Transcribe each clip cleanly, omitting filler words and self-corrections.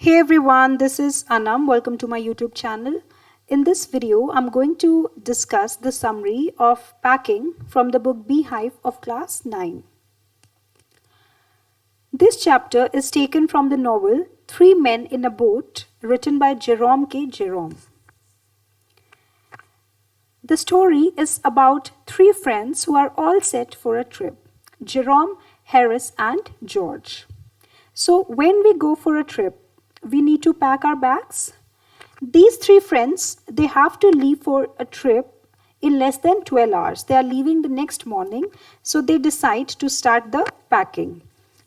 Hey everyone, this is Anam. Welcome to my YouTube channel. In this video, I'm going to discuss the summary of packing from the book Beehive of Class 9. This chapter is taken from the novel Three Men in a Boat, written by Jerome K. Jerome. The story is about three friends who are all set for a trip: Jerome, Harris, and George. So when we go for a trip, we need to pack our bags. These three friends, they have to leave for a trip in less than 12 hours. They are leaving the next morning, so they decide to start the packing.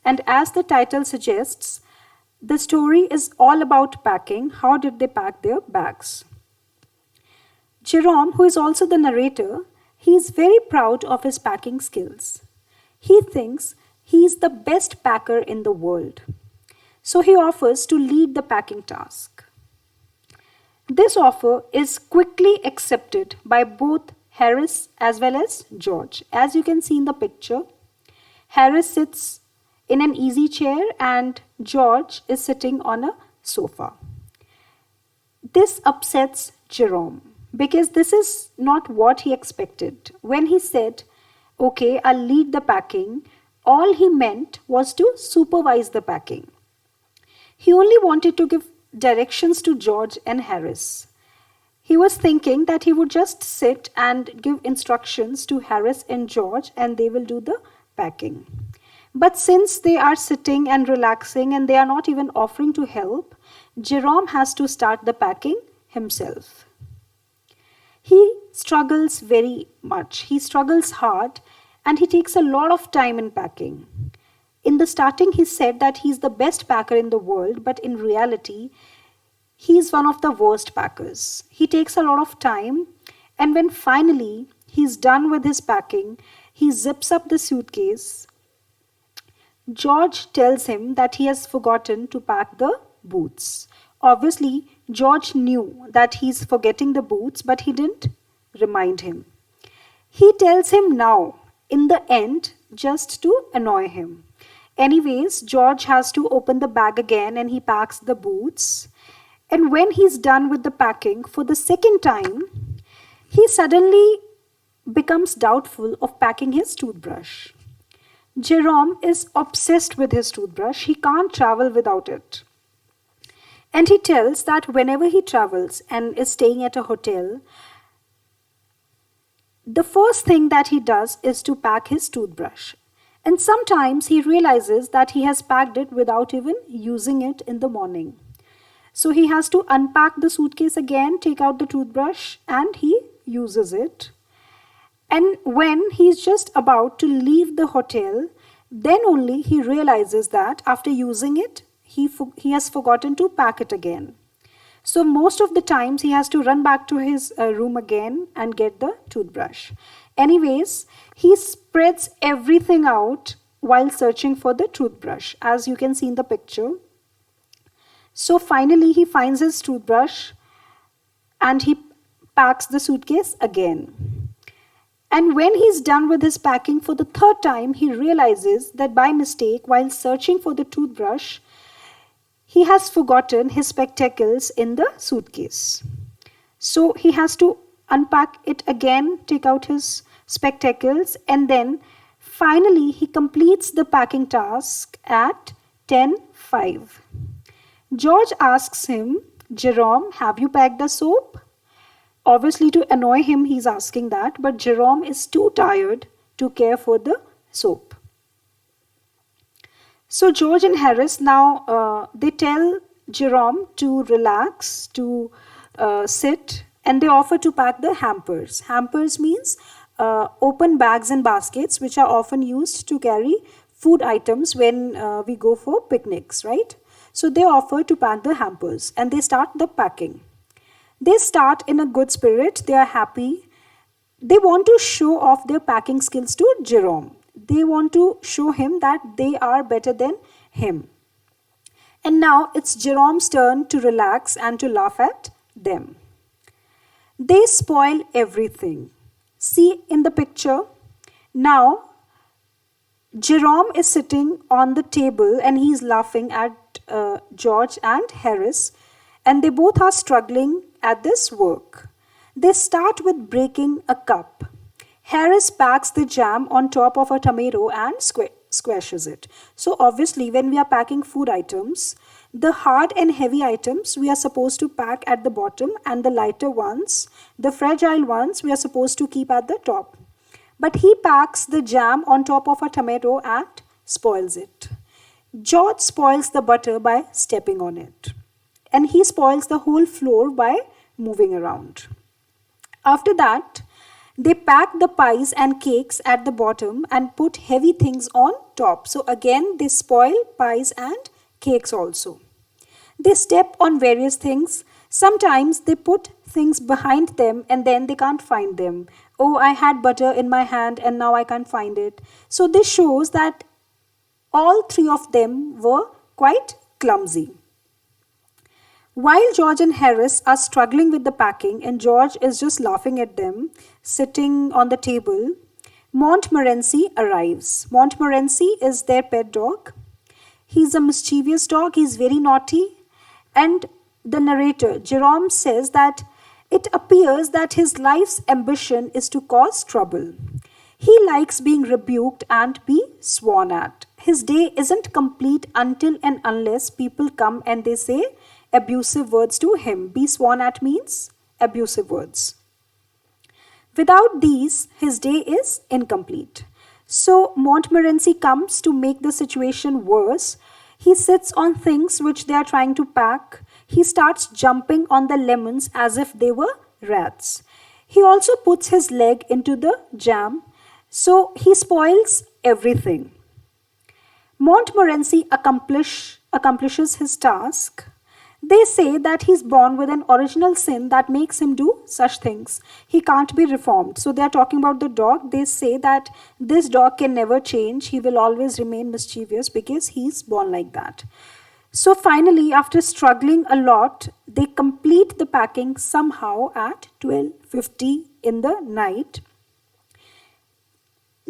And as the title suggests, the story is all about packing. How did they pack their bags? Jerome, who is also the narrator, he is very proud of his packing skills. He thinks he is the best packer in the world. So he offers to lead the packing task. This offer is quickly accepted by both Harris as well as George. As you can see in the picture, Harris sits in an easy chair and George is sitting on a sofa. This upsets Jerome because this is not what he expected. When he said, "Okay, I'll lead the packing," all he meant was to supervise the packing. He only wanted to give directions to George and Harris. He was thinking that he would just sit and give instructions to Harris and George and they will do the packing. But since they are sitting and relaxing and they are not even offering to help, Jerome has to start the packing himself. He struggles very much. He struggles hard and he takes a lot of time in packing. In the starting, he said that he's the best packer in the world, but in reality, he's one of the worst packers. He takes a lot of time, and when finally he's done with his packing, he zips up the suitcase. George tells him that he has forgotten to pack the boots. Obviously, George knew that he's forgetting the boots, but he didn't remind him. He tells him now, in the end, just to annoy him. Anyways, George has to open the bag again and he packs the boots. And when he's done with the packing for the second time, he suddenly becomes doubtful of packing his toothbrush. Jerome is obsessed with his toothbrush. He can't travel without it. And he tells that whenever he travels and is staying at a hotel, the first thing that he does is to pack his toothbrush. And sometimes he realizes that he has packed it without even using it in the morning. So he has to unpack the suitcase again, take out the toothbrush, and he uses it. And when he's just about to leave the hotel, then only he realizes that after using it, he has forgotten to pack it again. So most of the times he has to run back to his room again and get the toothbrush. Anyways, he spreads everything out while searching for the toothbrush, as you can see in the picture. So finally he finds his toothbrush and he packs the suitcase again. And when he's done with his packing for the third time, he realizes that by mistake, while searching for the toothbrush, he has forgotten his spectacles in the suitcase. So he has to unpack it again, take out his spectacles, and then finally he completes the packing task at 10:05. George asks him, "Jerome, have you packed the soap?" Obviously, to annoy him, he's asking that, but Jerome is too tired to care for the soap. So George and Harris now, they tell Jerome to relax, to sit, and they offer to pack the hampers. Hampers means open bags and baskets which are often used to carry food items when we go for picnics, right? So they offer to pack the hampers and they start the packing. They start in a good spirit. They are happy. They want to show off their packing skills to Jerome. They want to show him that they are better than him. And now it's Jerome's turn to relax and to laugh at them. They spoil everything. See in the picture, now Jerome is sitting on the table and he's laughing at George and Harris, and they both are struggling at this work. They start with breaking a cup. Harris packs the jam on top of a tomato and squashes it. So obviously when we are packing food items, the hard and heavy items we are supposed to pack at the bottom, and the lighter ones, the fragile ones, we are supposed to keep at the top. But he packs the jam on top of a tomato and spoils it. George spoils the butter by stepping on it. And he spoils the whole floor by moving around. After that, they pack the pies and cakes at the bottom and put heavy things on top. So again, they spoil pies and cakes also. They step on various things. Sometimes they put things behind them and then they can't find them. Oh, I had butter in my hand and now I can't find it. So this shows that all three of them were quite clumsy. While George and Harris are struggling with the packing and George is just laughing at them, sitting on the table, Montmorency arrives. Montmorency is their pet dog. He's a mischievous dog, he's very naughty, and the narrator, Jerome, says that it appears that his life's ambition is to cause trouble. He likes being rebuked and be sworn at. His day isn't complete until and unless people come and they say abusive words to him. Be sworn at means abusive words. Without these, his day is incomplete. So Montmorency comes to make the situation worse. He sits on things which they are trying to pack. He starts jumping on the lemons as if they were rats. He also puts his leg into the jam. So he spoils everything. Montmorency accomplishes his task. They say that he's born with an original sin that makes him do such things. He can't be reformed. So they're talking about the dog. They say that this dog can never change. He will always remain mischievous because he's born like that. So finally, after struggling a lot, they complete the packing somehow at 12:50 in the night.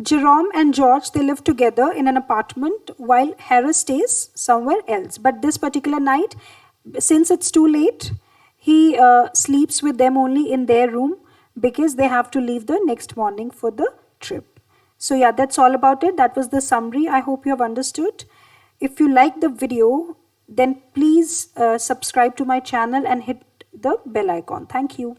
Jerome and George, they live together in an apartment while Harris stays somewhere else. But this particular night, since it's too late, he sleeps with them only in their room because they have to leave the next morning for the trip. So yeah, that's all about it. That was the summary. I hope you have understood. If you like the video, then please subscribe to my channel and hit the bell icon. Thank you.